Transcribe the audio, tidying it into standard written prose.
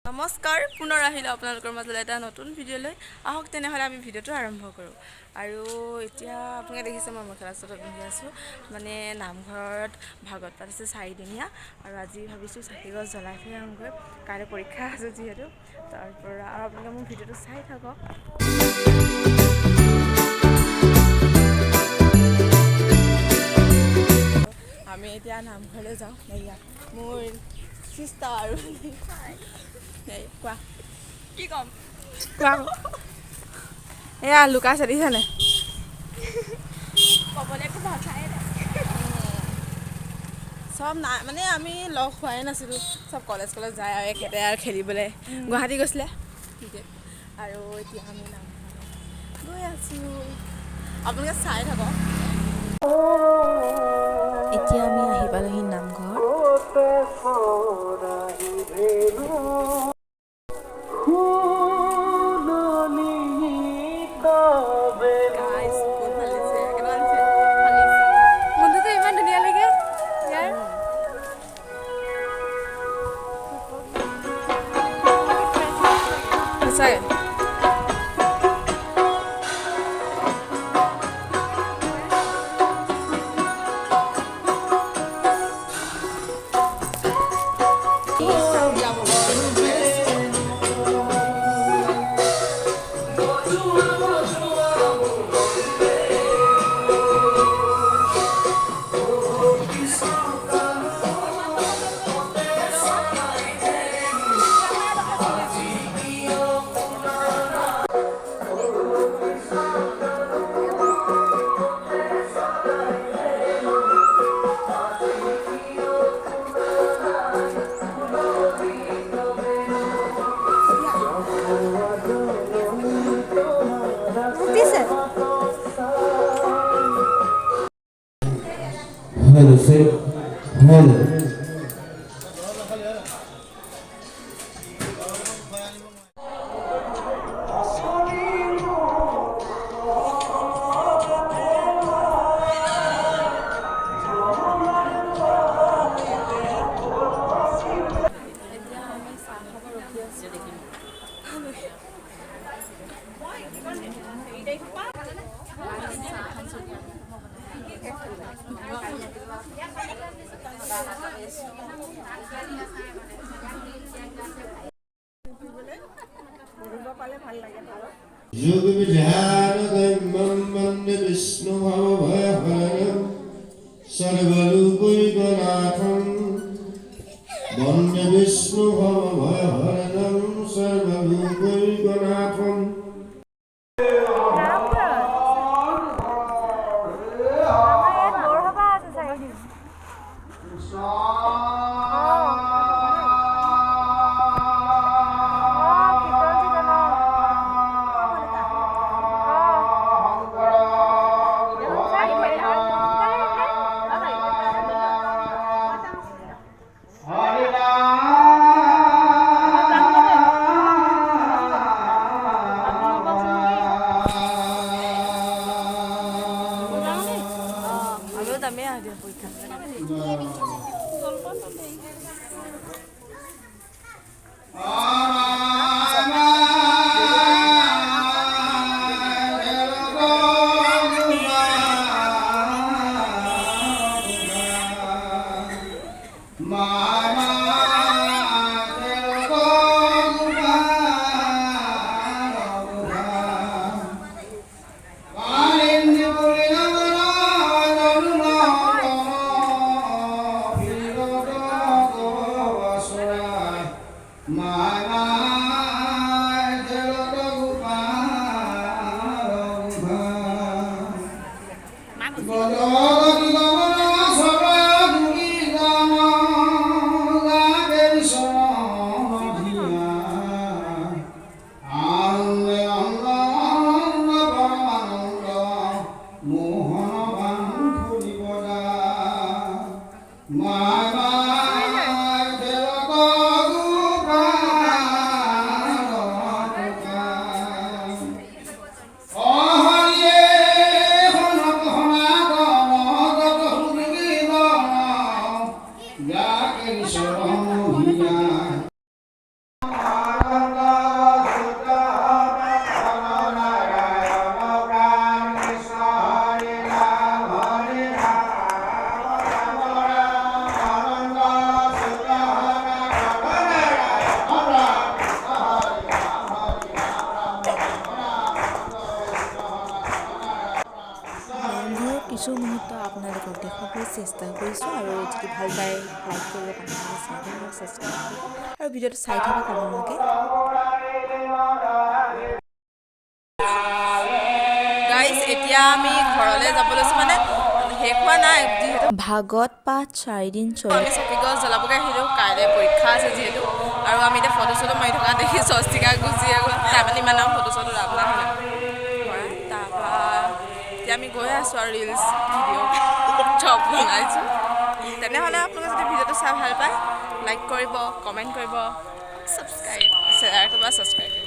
নমস্কাৰ পুনৰ আহিলোঁ আপোনালোকৰ মাজলৈ এটা নতুন ভিডিঅ'লৈ আহক তেনেহ'লে আমি ভিডিঅ'টো আৰম্ভ কৰোঁ আৰু এতিয়া আপোনালোকে দেখিছে মই মেখেলা চাদৰ পিন্ধি আছোঁ মানে নামঘৰত ভাগৱত পাঠ আছে 4দিনীয়া আৰু আজি ভাবিছোঁ চাকি গছ জ্বলাই থৈ আহোঁগৈ কাইলৈ পৰীক্ষা আছে যিহেতু তাৰপৰা আৰু আপোনালোকে মোৰ ভিডিঅ'টো চাই থাকক। আমি এতিয়া নামঘৰলৈ যাওঁ এয়া মোৰ চিষ্টাৰ আৰু কোৱা কি ক'ম কোৱা এয়া লুকাইছে দেখিছানে ক'বলৈ একো ভাষাই নাই চব নাই মানে আমি লগ হোৱাই নাছিলোঁ চব কলেজ যায় আৰু একেটাই আৰু খেলিবলৈ গুৱাহাটী গৈছিলে আৰু এতিয়া আমি নামঘৰলৈ গৈ আছোঁ আপোনালোকে চাই থাকক। এতিয়া আমি আহি পালোহি নামঘৰ। বন্ধুটো ইমান ধুনীয়া লাগে ইয়াৰ সঁচাকৈ Hello, sir. Hello. Yoga Vijayanagamam Vande Vishnu Bhavabhayaharam Sarvalukuikanatham Vande Vishnu Bhavabhayaharam Sarvalukuikanatham চেষ্টা কৰিছোঁ আৰু যদি ভাল পায় লাইক কৰিব কামনাকৈ চাই দিব আৰু ছাবস্ক্ৰাইব কৰিব আৰু ভিডিঅ'টো চাই থাকক কামনাকৈ গাইজ এতিয়া আমি ঘৰলৈ যাব লৈছোঁ মানে শেষ হোৱা নাই যিহেতু ভাগৱত পাঠ 4 দিন চলি আমি চাকি গছ জ্বলাবগৈ আহিলোঁ কাইলৈ পৰীক্ষা আছে যিহেতু আৰু আমি এতিয়া ফটো চটো মাৰি থকা দেখি স্বস্তিকা গুচিয়ে গ'ল তাৰমানে ইমান আৰু ফটো চটো লাভ নাই তাৰপৰা এতিয়া আমি গৈ আছোঁ আৰু ৰিলচ ভিডিঅ' চব বনাইছোঁ তেনেহ'লে আপোনালোকে যদি ভিডিঅ'টো চাই ভাল পায় লাইক কৰিব কমেণ্ট কৰিব ছাবস্ক্ৰাইব শ্বেয়াৰ কৰিব ছাবস্ক্ৰাইব কৰিব